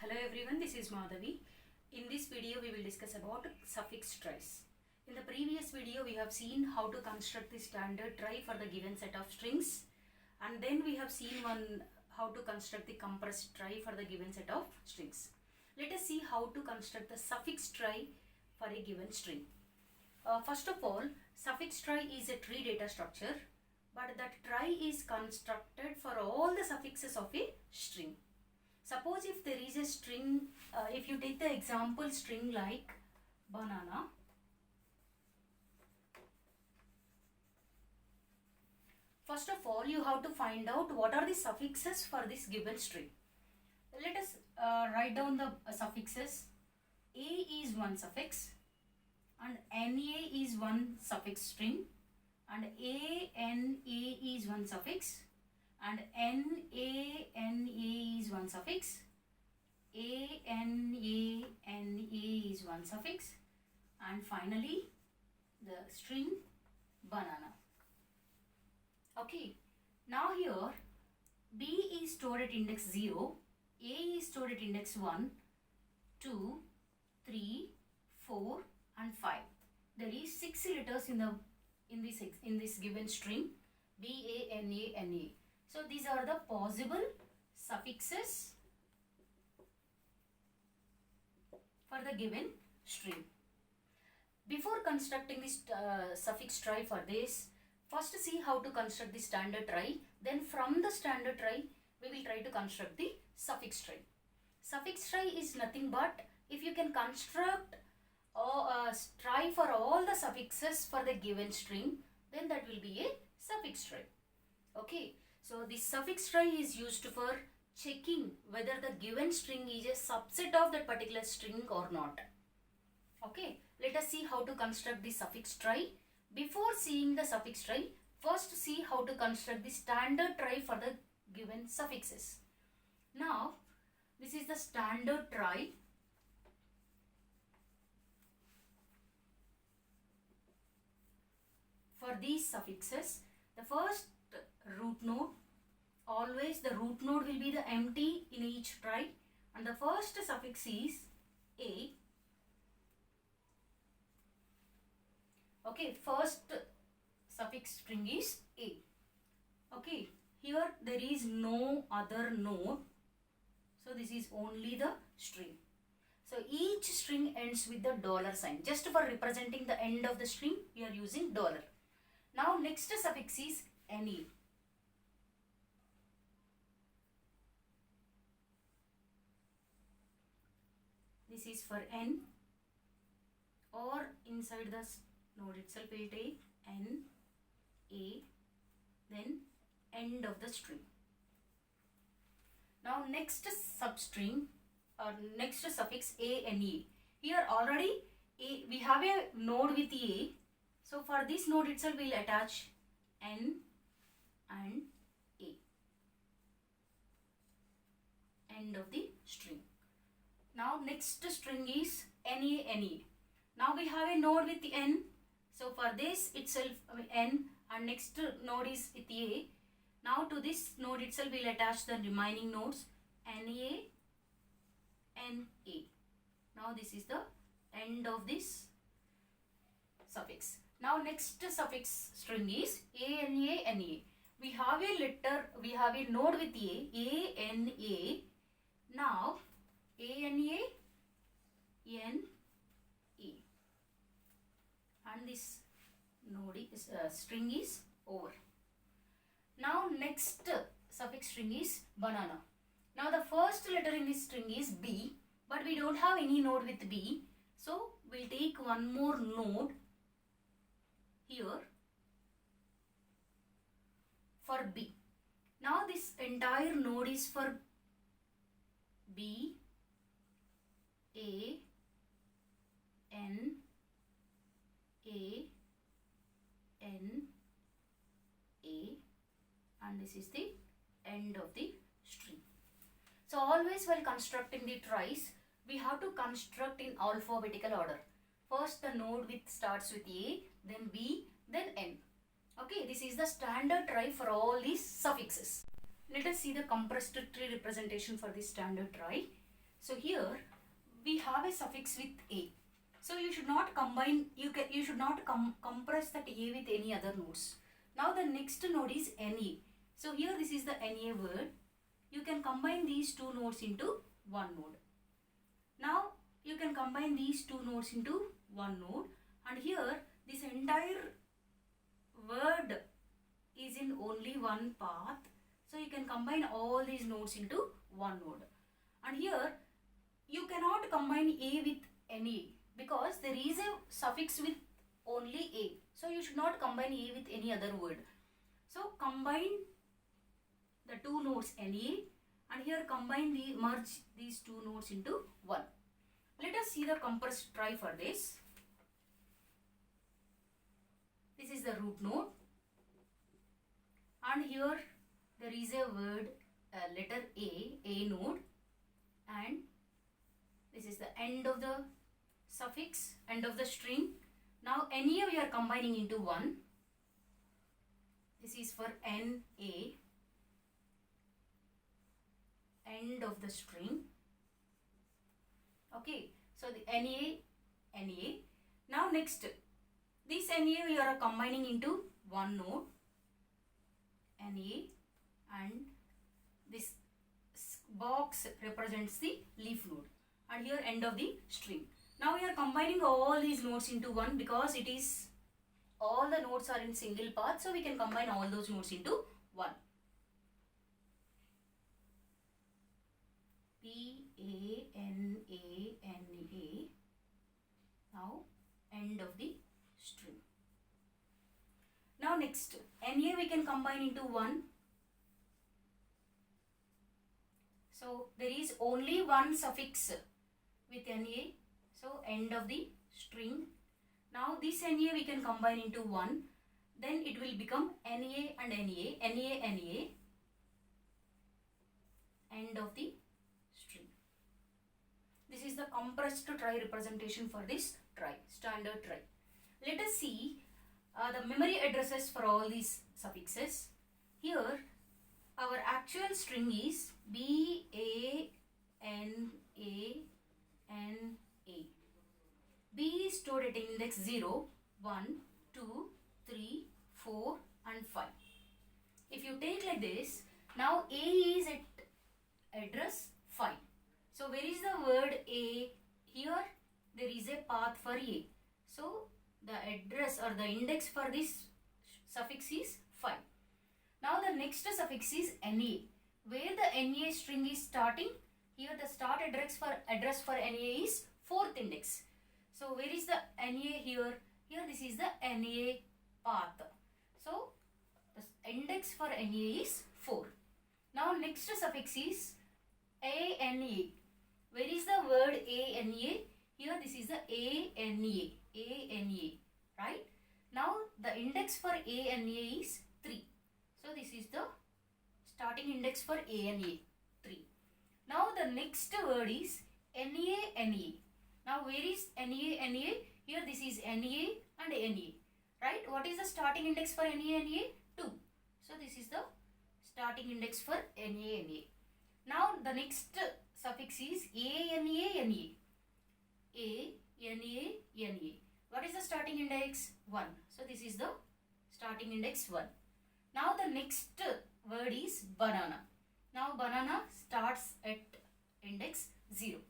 Hello everyone, this is Madhavi. In this video we will discuss about suffix tries. In the previous video we have seen how to construct the standard trie for the given set of strings, and then we have seen how to construct the compressed trie for the given set of strings. Let us see how to construct the suffix trie for a given string. First of all, suffix trie is a tree data structure, but that trie is constructed for all the suffixes of a string. Suppose if there is a string, if you take the example string like banana, first of all you have to find out what are the suffixes for this given string. Let us write down the suffixes. A is one suffix and NA is one suffix string, and ANA is one suffix, and NANA is one suffix, ANANA is one suffix, and finally the string banana. Okay, now here B is stored at index 0, A is stored at index 1, 2, 3, 4 and 5. There is 6 letters in this given string BANANA. So these are the possible suffixes for the given string. Before constructing this suffix trie for this, first see how to construct the standard trie. Then from the standard trie, we will try to construct the suffix trie. Suffix trie is nothing but if you can construct a trie for all the suffixes for the given string, then that will be a suffix trie. Okay. So this suffix trie is used for checking whether the given string is a subset of that particular string or not. Okay, let us see how to construct the suffix trie. Before seeing the suffix trie, first see how to construct the standard trie for the given suffixes. Now, this is the standard trie. For these suffixes, the first root node, always the root node will be the empty in each trie, and the first suffix is A. Okay, first suffix string is A. Okay, here there is no other node, so this is only the string. So each string ends with the dollar sign. Just for representing the end of the string, we are using dollar. Now next suffix is NE. This is for N, or inside the node itself we will take N, A, then end of the string. Now next substring or next suffix ANE. Here already we have a node with A. So for this node itself we will attach N and A, end of the string. Now next string is NANE. Now we have a node with the N. So for this itself N, and next node is with A. Now to this node itself we will attach the remaining nodes NA, NA. Now this is the end of this suffix. Now next suffix string is ANA. We have a node with A, ANA. Now ANA, NA, and this node is string is over. Now next suffix string is banana. Now the first letter in this string is B, but we don't have any node with B, so we'll take one more node here for B. Now this entire node is for B, A, N, A, N, A, and this is the end of the string. So always while constructing the tries, we have to construct in alphabetical order. First the node starts with A, then B, then N. Okay, this is the standard trie for all these suffixes. Let us see the compressed tree representation for this standard trie. So here we have a suffix with a. So you should not combine, you should not compress that a with any other nodes. Now the next node is na. So here this is the na word. You can combine these two nodes into one node. Now you can combine these two nodes into one node, and here this entire word is in only one path. So you can combine all these nodes into one node. And here you cannot combine a with any because there is a suffix with only a. So you should not combine a with any other word. So combine the two nodes na, and here merge these two nodes into one. Let us see the compressed trie for this. This is the root node, and here there is a word letter a node, and this is the end of the suffix, end of the string. Now na we are combining into one. This is for na, end of the string. Okay, so the na. Now next, this na we are combining into one node, na, and this box represents the leaf node, and here end of the string. Now we are combining all these nodes into one because it is all the nodes are in single path, so we can combine all those nodes into one. P-A-N-A-N-A. Now end of the string. Now next, na we can combine into one. So there is only one suffix with na. So end of the string. Now this na we can combine into one. Then it will become na and na, end of the string. This is the compressed trie representation for this trie, standard trie. Let us see the memory addresses for all these suffixes. Here our actual string is B-A-N-A-N-A. B is stored at index 0, 1, 2, 3, 4 and 5. If you take like this, now A is at address 5. So where is the word A? Here there is a path for A. So the address or the index for this suffix is 5. Now the next suffix is NA. Where the NA string is starting, here the start address for NA is 4th index. So where is the NA here? Here this is the NA path. So the index for NA is 4. Now next suffix is ANA. Where is the word ANA? Here this is the ANA. ANA, right? Now the index for ANA is 3. So this is the starting index for ANA, 3. Now the next word is NA. Now where is NA? Here this is NA and NA, right? What is the starting index for NA? 2. So this is the starting index for NA. Now the next suffix is ANA. What is the starting index? 1. So this is the starting index 1. Now the next word is banana. Now banana starts at index 0.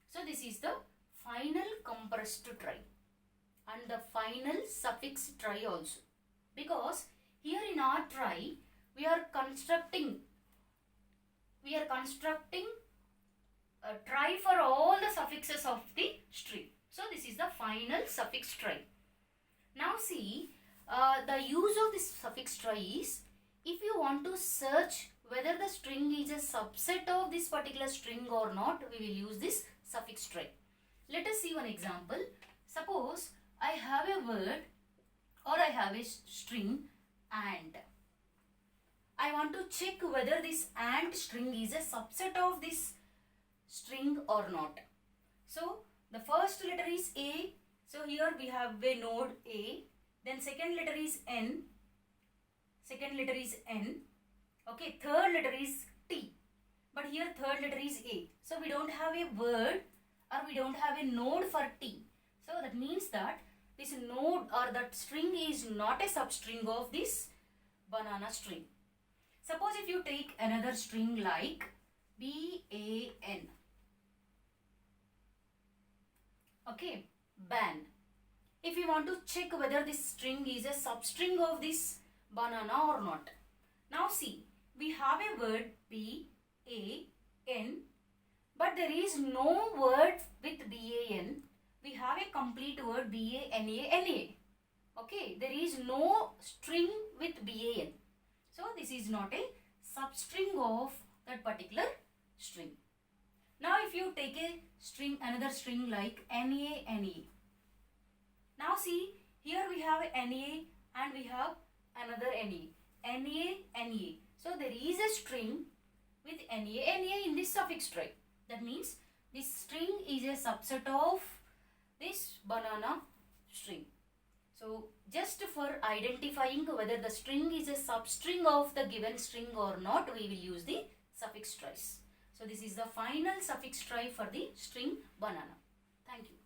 So this is the final compressed trie and the final suffix trie also. Because here in our trie we are constructing a trie for all the suffixes of the string. So this is the final suffix trie. Now see, the use of this suffix trie is, if you want to search whether the string is a subset of this particular string or not, we will use this suffix trie. Let us see one example. Suppose I have a word or I have a string and. I want to check whether this and string is a subset of this string or not. So the first letter is A. So here we have a node A. Then second letter is N. Okay, third letter is T. but here third letter is A. So we don't have a word or we don't have a node for T. So that means that this node or that string is not a substring of this banana string. Suppose if you take another string like BAN. Okay, ban. If you want to check whether this string is a substring of this banana or not. Now see, we have a word B-A-N, but there is no word with B-A-N. We have a complete word B-A-N-A-N-A. Okay, there is no string with B-A-N. So this is not a substring of that particular string. Now if you take a string, another string like N-A-N-A. Now see, here we have N-A and we have another N-A. N-A, N-A. So there is a string with N-A, N-A in this suffix trie. That means this string is a subset of this banana string. So just for identifying whether the string is a substring of the given string or not, we will use the suffix tries. So this is the final suffix trie for the string banana. Thank you.